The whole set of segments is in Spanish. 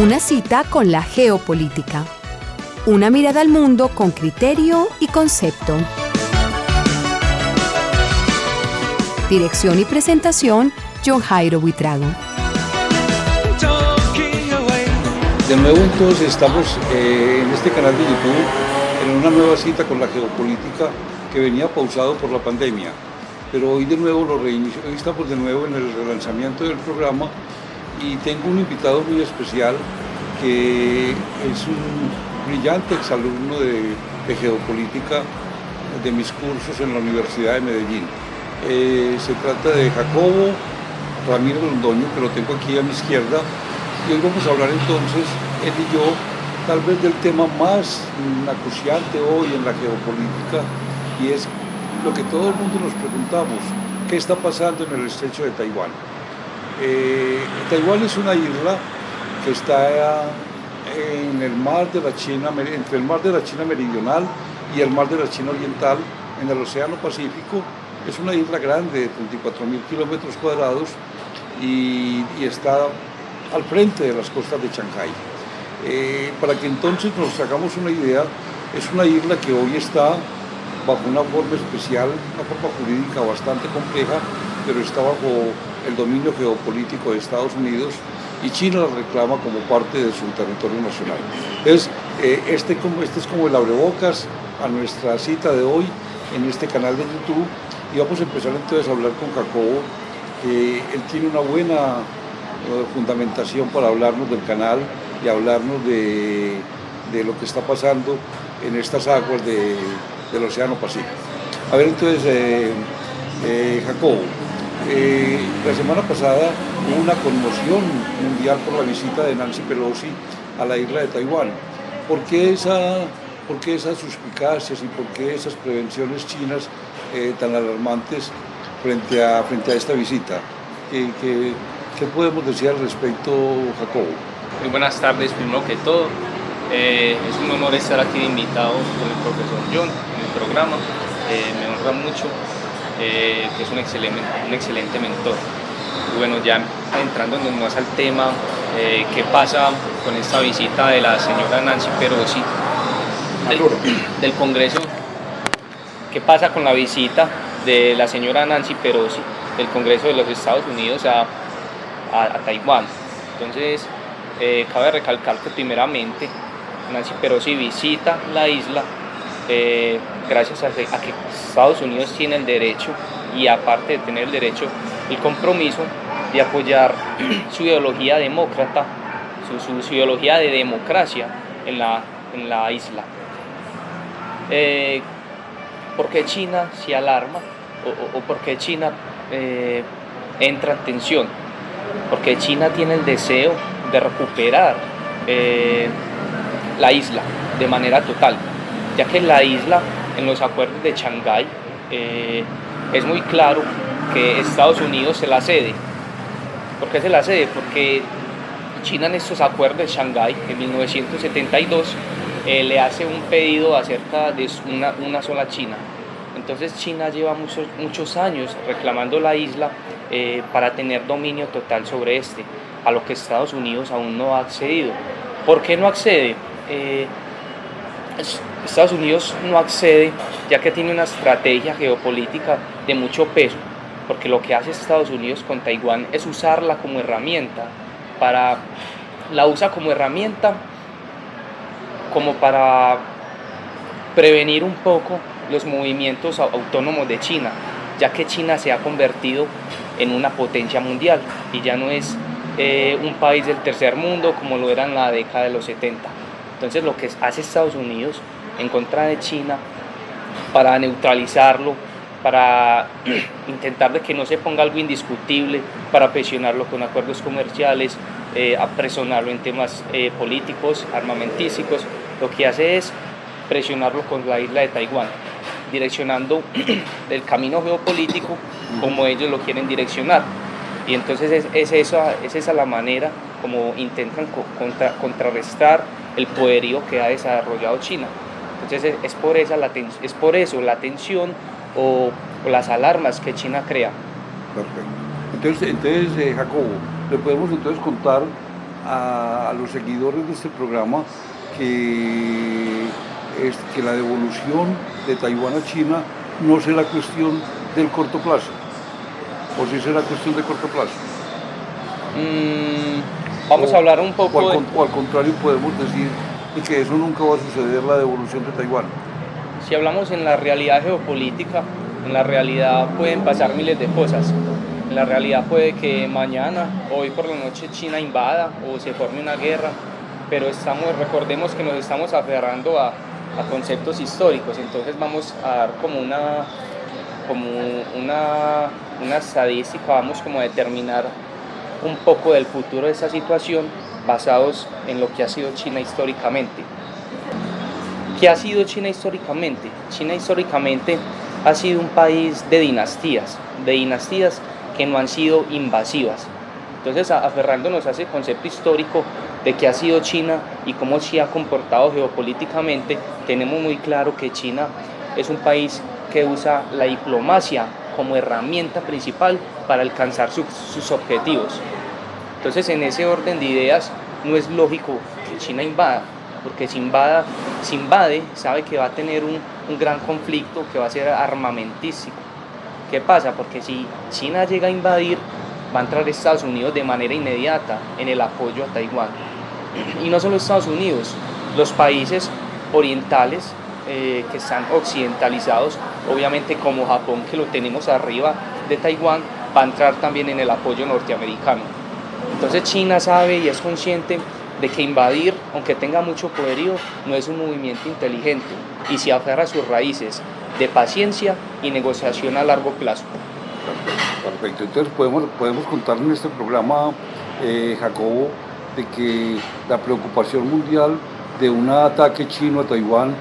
Una cita con la geopolítica. Una mirada al mundo con criterio y concepto. Dirección y presentación, John Jairo Buitrago. De nuevo entonces estamos en este canal de YouTube en una nueva cita con la geopolítica que venía pausado por la pandemia, pero hoy de nuevo lo reinicio. Hoy estamos de nuevo en el relanzamiento del programa y tengo un invitado muy especial que es un brillante exalumno de geopolítica de mis cursos en la Universidad de Medellín. Se trata de Jacobo Ramírez Londoño, que lo tengo aquí a mi izquierda, y hoy vamos a hablar entonces, él y yo, tal vez del tema más acuciante hoy en la geopolítica, y es lo que todo el mundo nos preguntamos: ¿qué está pasando en el estrecho de Taiwán? Taiwán es una isla que está en el mar de la China, entre el mar de la China meridional y el mar de la China oriental, en el Océano Pacífico. Es una isla grande de 34.000 kilómetros cuadrados y está al frente de las costas de Shanghái. Para que entonces nos hagamos una idea, es una isla que hoy está bajo una forma especial, una forma jurídica bastante compleja, pero está bajo el dominio geopolítico de Estados Unidos, y China la reclama como parte de su territorio nacional. Entonces, este es como el abrebocas a nuestra cita de hoy en este canal de YouTube, y vamos a empezar entonces a hablar con Jacobo, que él tiene una buena fundamentación para hablarnos del canal y hablarnos de lo que está pasando en estas aguas del Océano Pacífico. A ver, entonces, Jacobo, la semana pasada hubo una conmoción mundial por la visita de Nancy Pelosi a la isla de Taiwán. ¿Por qué esas suspicacias y por qué esas prevenciones chinas tan alarmantes frente a esta visita? ¿Qué podemos decir al respecto, Jacobo? Muy buenas tardes, primero que todo. Es un honor estar aquí de invitado con el profesor John en el programa. Me honra mucho, que es un excelente mentor. Y bueno, ya entrando más al tema, ¿qué pasa con esta visita de la señora Nancy Pelosi del Congreso? ¿Qué pasa con la visita de la señora Nancy Pelosi del Congreso de los Estados Unidos a Taiwán? Entonces, cabe recalcar que primeramente Nancy Pelosi visita la isla gracias a que Estados Unidos tiene el derecho, y aparte de tener el derecho, el compromiso de apoyar su ideología demócrata, su ideología de democracia en la isla. ¿Por qué China se alarma o por qué China entra en tensión? Porque China tiene el deseo de recuperar la isla de manera total, ya que la isla, en los acuerdos de Shanghái, es muy claro que Estados Unidos se la cede. ¿Por qué se la cede? Porque China, en estos acuerdos de Shanghái, en 1972, le hace un pedido acerca de una sola China. Entonces China lleva muchos años reclamando la isla para tener dominio total sobre este, a lo que Estados Unidos aún no ha accedido. ¿Por qué no accede? Estados Unidos no accede ya que tiene una estrategia geopolítica de mucho peso, porque lo que hace Estados Unidos con Taiwán es usarla como herramienta, la usa como herramienta como para prevenir un poco los movimientos autónomos de China, ya que China se ha convertido en una potencia mundial y ya no es un país del tercer mundo como lo era en la década de los 70. Entonces, lo que hace Estados Unidos en contra de China para neutralizarlo, para intentar de que no se ponga algo indiscutible, para presionarlo con acuerdos comerciales, presionarlo en temas políticos, armamentísticos, lo que hace es presionarlo con la isla de Taiwán, direccionando el camino geopolítico como ellos lo quieren direccionar. Y entonces es esa la manera como intentan contrarrestar el poderío que ha desarrollado China. Entonces es por eso la tensión o las alarmas que China crea. Perfecto. Entonces Jacobo, le podemos entonces contar a los seguidores de este programa que la devolución de Taiwán a China no será cuestión del corto plazo, o si será cuestión de corto plazo. Vamos a hablar un poco o al contrario podemos decir que eso nunca va a suceder, la devolución de Taiwán. Si hablamos en la realidad geopolítica, en la realidad pueden pasar miles de cosas. En la realidad puede que mañana, hoy por la noche, China invada o se forme una guerra, pero recordemos que nos estamos aferrando a conceptos históricos, entonces vamos a dar como una estadística, vamos como a determinar un poco del futuro de esta situación basados en lo que ha sido China históricamente. ¿Qué ha sido China históricamente? China históricamente ha sido un país de dinastías que no han sido invasivas. Entonces, aferrándonos a ese concepto histórico de qué ha sido China y cómo se ha comportado geopolíticamente, tenemos muy claro que China es un país que usa la diplomacia como herramienta principal para alcanzar sus objetivos. Entonces, en ese orden de ideas, no es lógico que China invada, porque si invade, sabe que va a tener un gran conflicto que va a ser armamentístico. ¿Qué pasa? Porque si China llega a invadir, va a entrar Estados Unidos de manera inmediata en el apoyo a Taiwán. Y no solo Estados Unidos, los países orientales que están occidentalizados, obviamente como Japón, que lo tenemos arriba de Taiwán, va a entrar también en el apoyo norteamericano. Entonces China sabe y es consciente de que invadir, aunque tenga mucho poderío, no es un movimiento inteligente y se aferra a sus raíces de paciencia y negociación a largo plazo. Perfecto, entonces podemos contar en este programa, Jacobo, de que la preocupación mundial de un ataque chino a Taiwán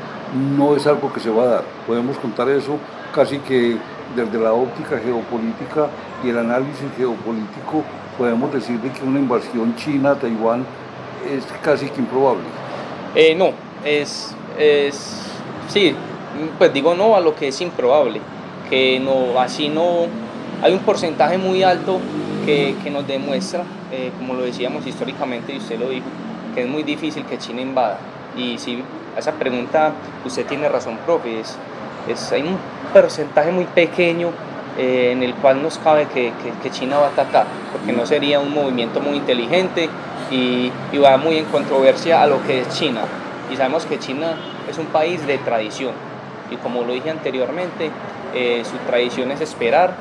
no es algo que se va a dar. Podemos contar eso casi que desde la óptica geopolítica y el análisis geopolítico, podemos decir de que una invasión china a Taiwán es casi que improbable. No, sí, pues digo no a lo que es improbable, que no, así no, hay un porcentaje muy alto que nos demuestra, como lo decíamos históricamente y usted lo dijo, que es muy difícil que China invada. Y sí, a esa pregunta usted tiene razón, profe, hay un porcentaje muy pequeño en el cual nos cabe que China va a atacar, porque no sería un movimiento muy inteligente y va muy en controversia a lo que es China. Y sabemos que China es un país de tradición, y como lo dije anteriormente, su tradición es esperar,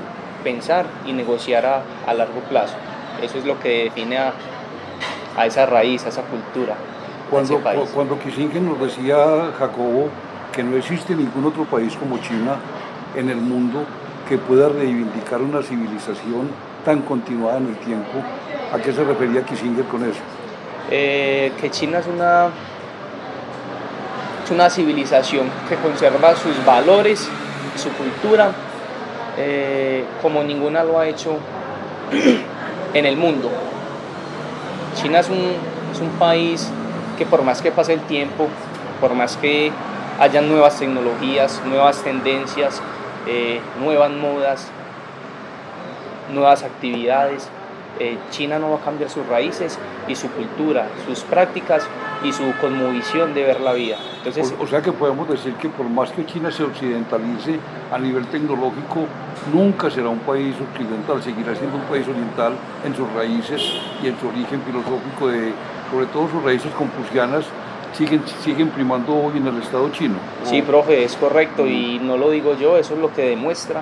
pensar y negociar a largo plazo. Eso es lo que define a esa raíz, a esa cultura. Cuando Kissinger nos decía, Jacobo, que no existe ningún otro país como China en el mundo que pueda reivindicar una civilización tan continuada en el tiempo, ¿a qué se refería Kissinger con eso? Que China es una civilización que conserva sus valores, su cultura, como ninguna lo ha hecho en el mundo. China es un país que por más que pase el tiempo, por más que hayan nuevas tecnologías, nuevas tendencias, nuevas modas, nuevas actividades, China no va a cambiar sus raíces y su cultura, sus prácticas y su cosmovisión de ver la vida. Entonces, o sea que podemos decir que por más que China se occidentalice a nivel tecnológico, nunca será un país occidental, seguirá siendo un país oriental en sus raíces y en su origen filosófico, sobre todo sus raíces confucianas, siguen primando hoy en el Estado chino. Sí, profe, es correcto, y no lo digo yo, eso es lo que demuestra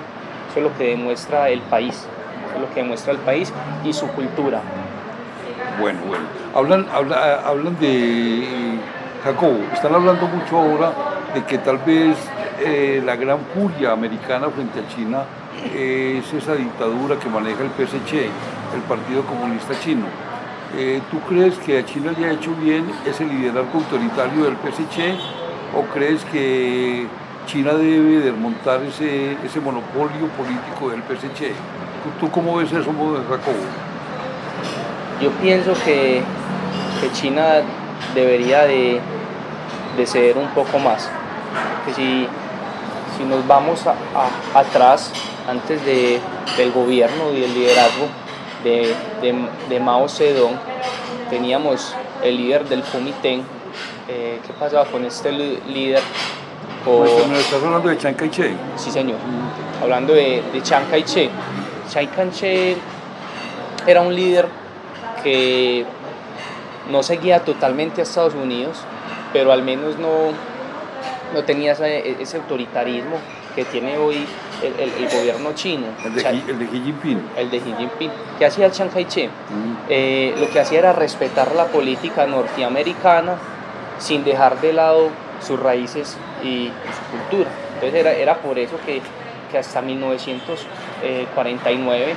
el país, eso es lo que demuestra el país y su cultura. Bueno, hablan de Jacobo, están hablando mucho ahora de que tal vez la gran furia americana frente a China es esa dictadura que maneja el PSC, el Partido Comunista Chino. ¿Tú crees que a China le ha hecho bien ese liderazgo autoritario del PSC o crees que China debe desmontar ese monopolio político del PSC? ¿Tú cómo ves eso, Jacobo? Yo pienso que China debería de ceder un poco más, que si nos vamos atrás, antes del gobierno y del liderazgo de Mao Zedong, teníamos el líder del Kuomintang. ¿Qué pasaba con este líder? ¿Me estás hablando de Chiang Kai-shek? Sí, señor. Hablando de Chiang Kai-shek. Chiang Kai-shek era un líder que no seguía totalmente a Estados Unidos, pero al menos no tenía ese autoritarismo que tiene hoy el gobierno chino. El de Xi Jinping. El de Xi Jinping. ¿Qué hacía el Chiang Kai-shek? Lo que hacía era respetar la política norteamericana sin dejar de lado sus raíces y su cultura. Entonces era por eso que hasta 1949,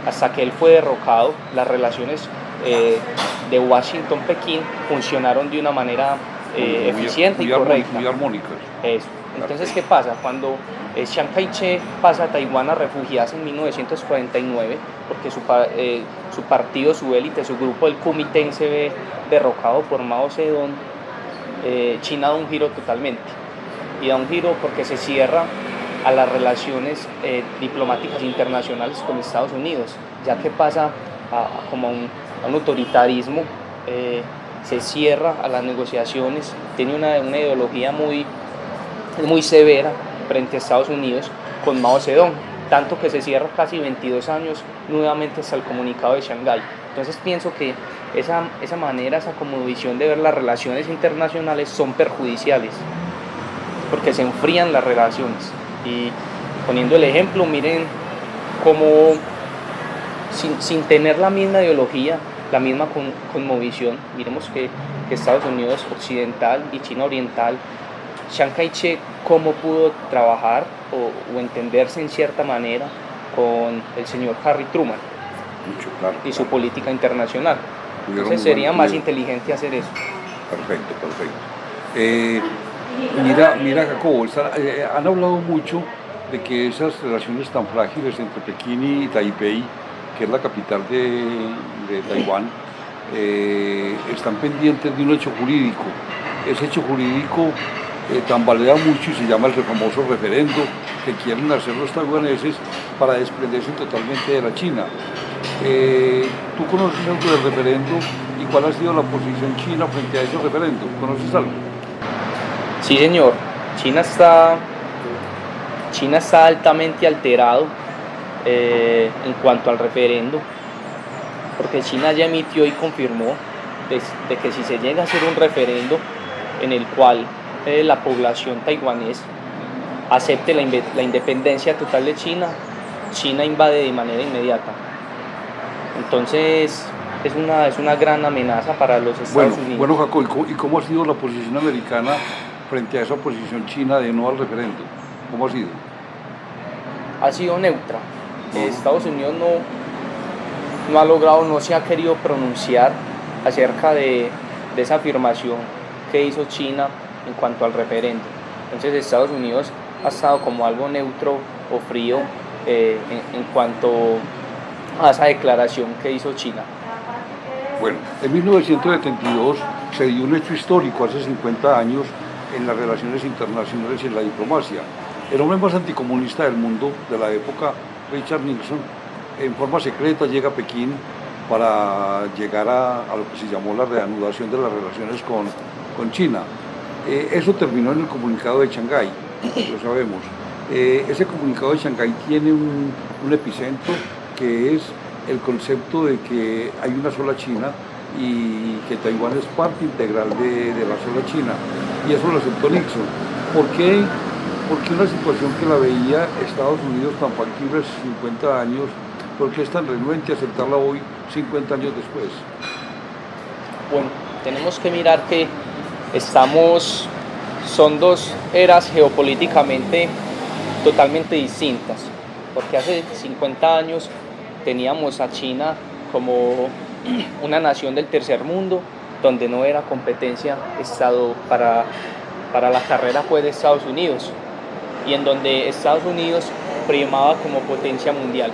hasta que él fue derrocado, las relaciones de Washington-Pekín funcionaron de una manera eficiente y correcta. Muy armónicas. Eso. Entonces, ¿qué pasa? Cuando Chiang Kai-shek pasa a Taiwán a refugiarse en 1949, porque su partido, su élite, su grupo, el Kuomintang, se ve derrocado por Mao Zedong, China da un giro totalmente. Y da un giro porque se cierra a las relaciones diplomáticas internacionales con Estados Unidos, ya que pasa como a un autoritarismo, se cierra a las negociaciones, tiene una ideología muy severa frente a Estados Unidos con Mao Zedong, tanto que se cierra casi 22 años nuevamente hasta el comunicado de Shanghái. Entonces pienso que esa manera, esa como visión de ver las relaciones internacionales son perjudiciales, porque se enfrían las relaciones. Y poniendo el ejemplo, miren cómo sin tener la misma ideología, la misma cosmovisión, miremos que Estados Unidos occidental y China oriental, Chiang Kai-shek cómo pudo trabajar o entenderse en cierta manera con el señor Harry Truman. Mucho, claro, y su política internacional. Entonces sería más inteligente hacer eso. Perfecto. Mira Jacobo, han hablado mucho de que esas relaciones tan frágiles entre Pekín y Taipei, que es la capital de Taiwán, están pendientes de un hecho jurídico. Ese hecho jurídico tambalea mucho y se llama el famoso referendo que quieren hacer los taiwaneses para desprenderse totalmente de la China. ¿Tú conoces algo del referendo y cuál ha sido la posición china frente a ese referendo? ¿Conoces algo? Sí, señor. China está altamente alterado en cuanto al referendo, porque China ya emitió y confirmó de que si se llega a hacer un referendo en el cual la población taiwanés acepte la independencia total de China, China invade de manera inmediata. Entonces es una gran amenaza para los Estados Unidos. Bueno, Jacob, ¿y cómo ha sido la posición americana frente a esa posición china de no al referendo? ¿Cómo ha sido? Ha sido neutra. Estados Unidos no ha logrado, no se ha querido pronunciar acerca de esa afirmación que hizo China en cuanto al referendo. Entonces Estados Unidos ha estado como algo neutro o frío en cuanto a esa declaración que hizo China. Bueno, en 1972 se dio un hecho histórico, hace 50 años, en las relaciones internacionales y en la diplomacia. El hombre más anticomunista del mundo de la época, Richard Nixon, en forma secreta llega a Pekín para llegar a lo que se llamó la reanudación de las relaciones con China. Eso terminó en el comunicado de Shanghái, lo sabemos. Ese comunicado de Shanghái tiene un epicentro que es el concepto de que hay una sola China y que Taiwán es parte integral de la sola China, y eso lo aceptó Nixon. ¿Por qué? Porque una situación que la veía Estados Unidos tan factible hace 50 años, ¿por qué es tan renuente a aceptarla hoy, 50 años después? Bueno, tenemos que mirar que son dos eras geopolíticamente totalmente distintas, porque hace 50 años teníamos a China como una nación del tercer mundo, donde no era competencia para la carrera de Estados Unidos, y en donde Estados Unidos primaba como potencia mundial.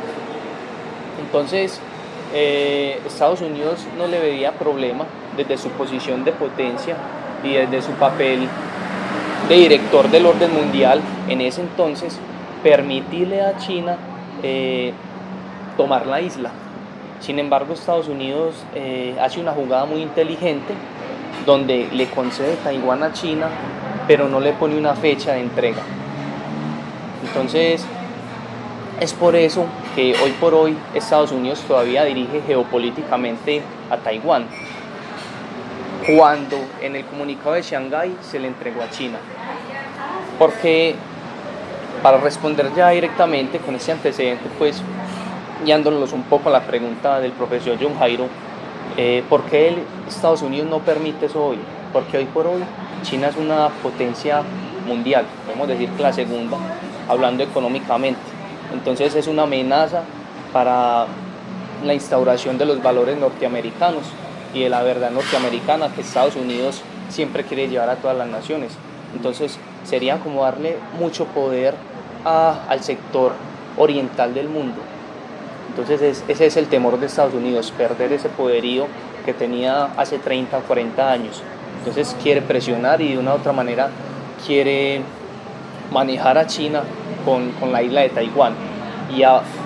Entonces Estados Unidos no le veía problema desde su posición de potencia y desde su papel de director del orden mundial en ese entonces, permitirle a China tomar la isla. Sin embargo, Estados Unidos hace una jugada muy inteligente donde le concede Taiwán a China, pero no le pone una fecha de entrega. Entonces, es por eso que hoy por hoy Estados Unidos todavía dirige geopolíticamente a Taiwán, cuando en el comunicado de Shanghái se le entregó a China. Porque, para responder ya directamente con este antecedente, pues, guiándonos un poco a la pregunta del profesor John Jairo, ¿por qué Estados Unidos no permite eso hoy? Porque hoy por hoy China es una potencia mundial, podemos decir que la segunda, hablando económicamente. Entonces es una amenaza para la instauración de los valores norteamericanos y de la verdad norteamericana que Estados Unidos siempre quiere llevar a todas las naciones. Entonces sería como darle mucho poder al sector oriental del mundo. Entonces ese es el temor de Estados Unidos, perder ese poderío que tenía hace 30 o 40 años. Entonces quiere presionar y de una u otra manera quiere manejar a China con la isla de Taiwán.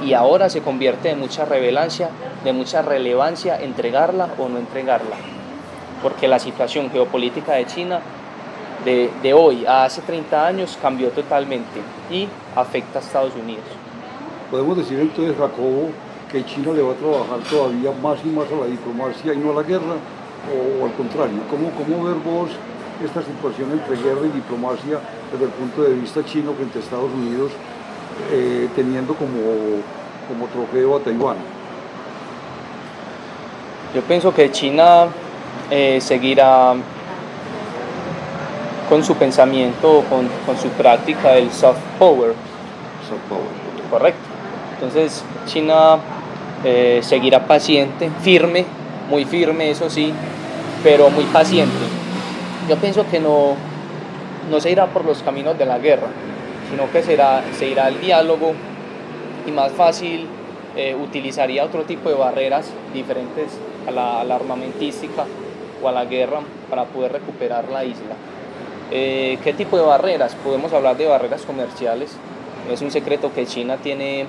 Y ahora se convierte de mucha relevancia entregarla o no entregarla. Porque la situación geopolítica de China de hoy a hace 30 años cambió totalmente y afecta a Estados Unidos. Podemos decir entonces, Jacobo, que China le va a trabajar todavía más y más a la diplomacia y no a la guerra, o al contrario. ¿Cómo ver vos esta situación entre guerra y diplomacia desde el punto de vista chino frente a Estados Unidos, teniendo como trofeo a Taiwán? Yo pienso que China seguirá con su pensamiento, con su práctica del soft power. Soft power. Correcto. Entonces China seguirá paciente, firme, muy firme, eso sí, pero muy paciente. Yo pienso que no se irá por los caminos de la guerra, sino que se irá al diálogo y más fácil utilizaría otro tipo de barreras diferentes a la armamentística o a la guerra para poder recuperar la isla. ¿Qué tipo de barreras? Podemos hablar de barreras comerciales. No es un secreto que China tiene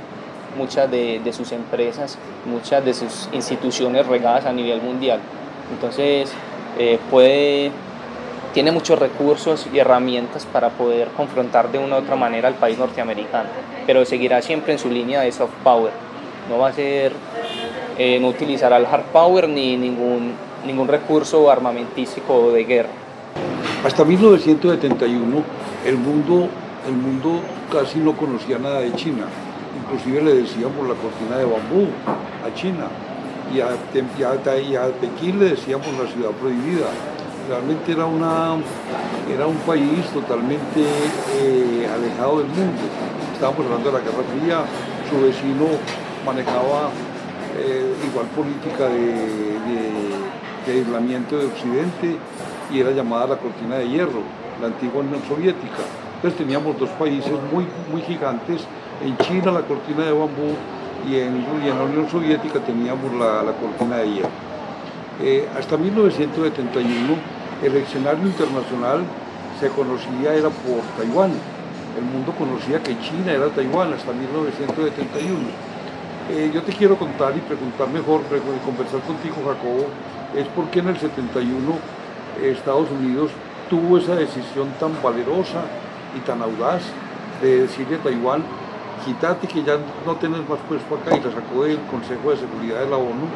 muchas de sus empresas, muchas de sus instituciones regadas a nivel mundial. Entonces tiene muchos recursos y herramientas para poder confrontar de una u otra manera al país norteamericano, pero seguirá siempre en su línea de soft power. No va a ser, no utilizará el hard power ni ningún recurso armamentístico de guerra. Hasta 1971 el mundo casi no conocía nada de China. Inclusive le decíamos la cortina de bambú a China y a Pekín le decíamos la ciudad prohibida. Realmente era un país totalmente alejado del mundo. Estábamos hablando de la Guerra Fría, su vecino manejaba igual política de aislamiento de Occidente y era llamada la cortina de hierro, la antigua Unión Soviética. Entonces teníamos dos países muy gigantes, en China la cortina de bambú y en la Unión Soviética teníamos la cortina de hierro. Hasta 1971 el escenario internacional se conocía era por Taiwán, el mundo conocía que China era Taiwán hasta 1971. Yo te quiero contar y preguntar mejor, conversar contigo, Jacobo, es por qué en el 71 Estados Unidos tuvo esa decisión tan valerosa y tan audaz de decirle a Taiwán, quítate que ya no tenés más puesto acá, y la sacó del Consejo de Seguridad de la ONU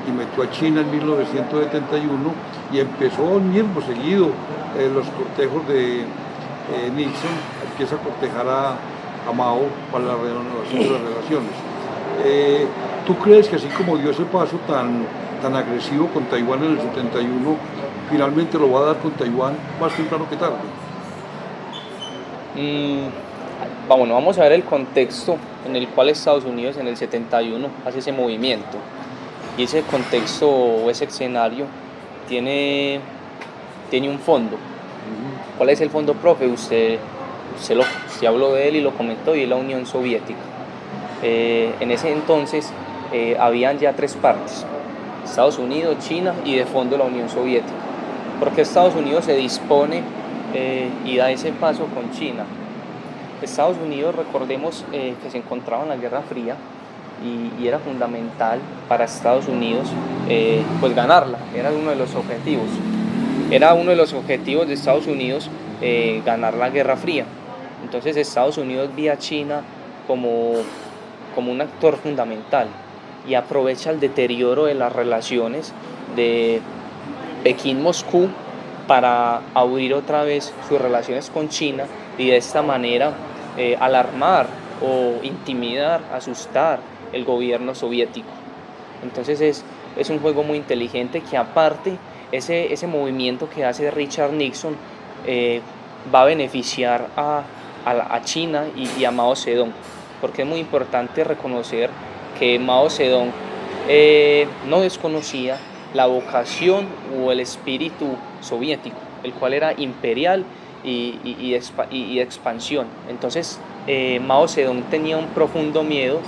y metió a China en 1971 y empezó el mismo seguido los cortejos de Nixon, empieza a cortejar a Mao para la renovación de las relaciones. ¿Tú crees que así como dio ese paso tan agresivo con Taiwán en el 71, finalmente lo va a dar con Taiwán más temprano que tarde? Vamos a ver el contexto en el cual Estados Unidos en el 71 hace ese movimiento. Y ese contexto o ese escenario tiene un fondo. ¿Cuál es el fondo, profe? Usted habló de él y lo comentó, y es la Unión Soviética. En ese entonces habían ya tres partes: Estados Unidos, China y de fondo la Unión Soviética. Porque Estados Unidos se dispone y da ese paso con China. Estados Unidos, recordemos que se encontraba en la Guerra Fría, y era fundamental para Estados Unidos pues ganarla, era uno de los objetivos. Era uno de los objetivos de Estados Unidos ganar la Guerra Fría. Entonces Estados Unidos ve a China como un actor fundamental y aprovecha el deterioro de las relaciones de Pekín-Moscú para abrir otra vez sus relaciones con China y de esta manera alarmar o intimidar, asustar el gobierno soviético. Entonces es un juego muy inteligente que aparte ese movimiento que hace Richard Nixon va a beneficiar a China y a Mao Zedong, porque es muy importante reconocer que Mao Zedong no desconocía la vocación o el espíritu soviético, el cual era imperial y de expansión. Entonces Mao Zedong tenía un profundo miedo,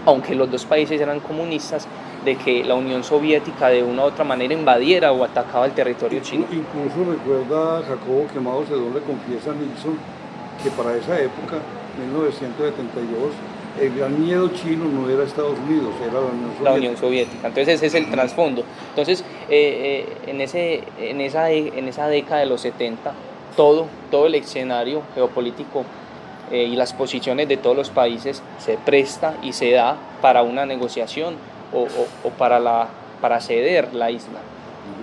aunque los dos países eran comunistas, de que la Unión Soviética de una u otra manera invadiera o atacaba el territorio chino. Incluso recuerda Jacobo que Mao Zedong le confiesa a Nixon que para esa época, 1972, el gran miedo chino no era Estados Unidos, era la Unión Soviética. Entonces ese es el trasfondo. Entonces en esa década de los 70, todo el escenario geopolítico y las posiciones de todos los países se presta y se da para una negociación o para ceder la isla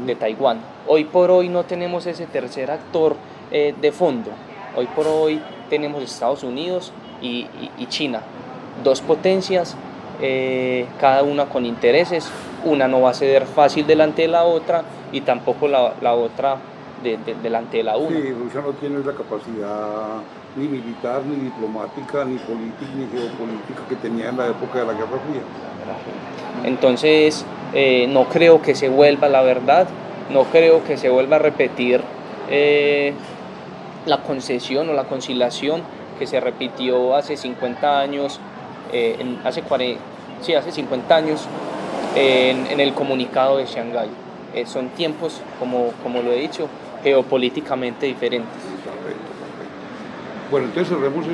de Taiwán. Hoy por hoy no tenemos ese tercer actor de fondo. Hoy por hoy tenemos Estados Unidos y China, dos potencias, cada una con intereses. Una no va a ceder fácil delante de la otra y tampoco la otra delante de la una. Sí, Rusia no tiene la capacidad ni militar, ni diplomática, ni política, ni geopolítica que tenía en la época de la Guerra Fría. Entonces no creo que se vuelva, la verdad, no creo que se vuelva a repetir la concesión o la conciliación que se repitió hace 50 años, hace 50 años en el comunicado de Shanghái. Son tiempos, como lo he dicho, geopolíticamente diferentes. Perfecto. Bueno, entonces cerremos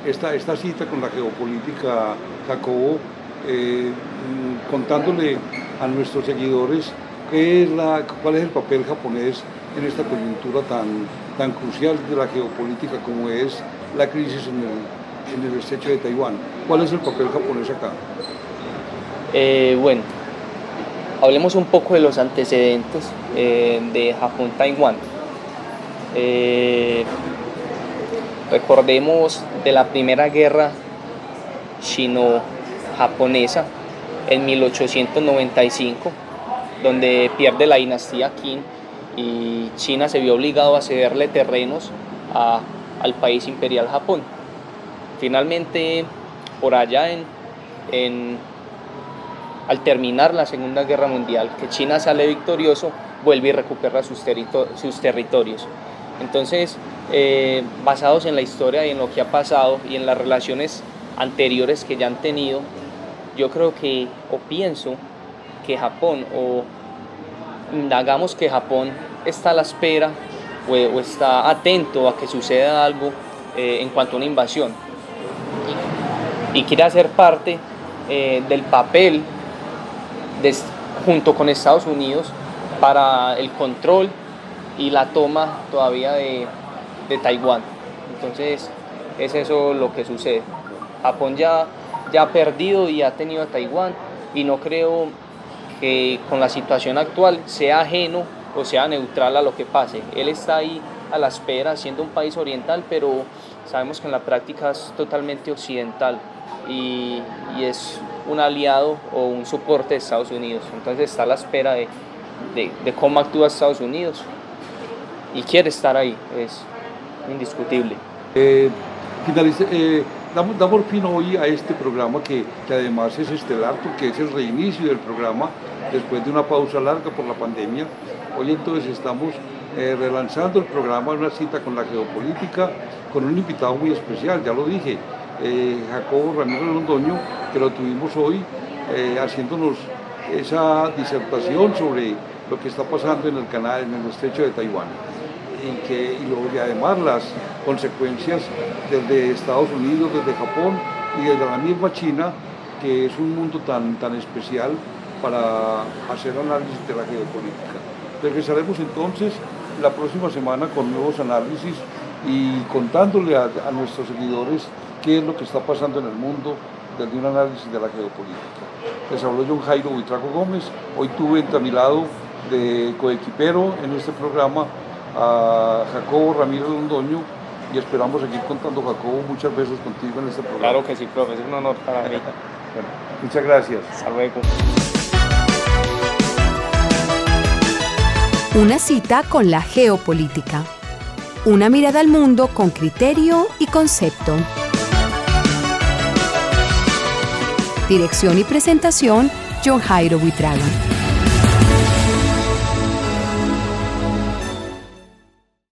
esta cita con la geopolítica, Jacobo, contándole a nuestros seguidores cuál es el papel japonés en esta coyuntura tan crucial de la geopolítica como es la crisis en el estrecho de Taiwán. ¿Cuál es el papel japonés acá? Bueno, hablemos un poco de los antecedentes de Japón-Taiwán. Recordemos de la primera guerra chino-japonesa en 1895, donde pierde la dinastía Qing y China se vio obligado a cederle terrenos al país imperial Japón. Finalmente, por allá al terminar la Segunda Guerra Mundial, que China sale victorioso, vuelve y recupera sus territorios. Entonces, basados en la historia y en lo que ha pasado y en las relaciones anteriores que ya han tenido, yo creo que, o pienso que Japón, o indagamos que Japón está a la espera o está atento a que suceda algo en cuanto a una invasión y quiere hacer parte del papel junto con Estados Unidos para el control y la toma todavía de Taiwán. Entonces es eso lo que sucede. Japón ya ha perdido y ha tenido a Taiwán, y no creo que con la situación actual sea ajeno o sea neutral a lo que pase. Él está ahí a la espera, siendo un país oriental, pero sabemos que en la práctica es totalmente occidental y es un aliado o un soporte de Estados Unidos. Entonces está a la espera de cómo actúa Estados Unidos y quiere estar ahí, es indiscutible. Damos fin hoy a este programa que además es estelar porque es el reinicio del programa después de una pausa larga por la pandemia. Hoy entonces estamos relanzando el programa, una cita con la geopolítica, con un invitado muy especial, ya lo dije, Jacobo Ramírez Londoño, que lo tuvimos hoy haciéndonos esa disertación sobre lo que está pasando en el canal, en el estrecho de Taiwán. Y además las consecuencias desde Estados Unidos, desde Japón y desde la misma China, que es un mundo tan especial para hacer análisis de la geopolítica. Regresaremos entonces la próxima semana con nuevos análisis y contándole a nuestros seguidores qué es lo que está pasando en el mundo desde un análisis de la geopolítica. Les habló John Jairo Buitrago Gómez. Hoy tuve entre mi lado de coequipero en este programa a Jacobo Ramírez Londoño y esperamos seguir contando, Jacobo, muchas veces contigo en este programa. Claro que sí, profe, es un honor para mí. Bueno, muchas gracias. Hasta luego. Una cita con la geopolítica. Una mirada al mundo con criterio y concepto. Dirección y presentación, John Jairo Buitrago.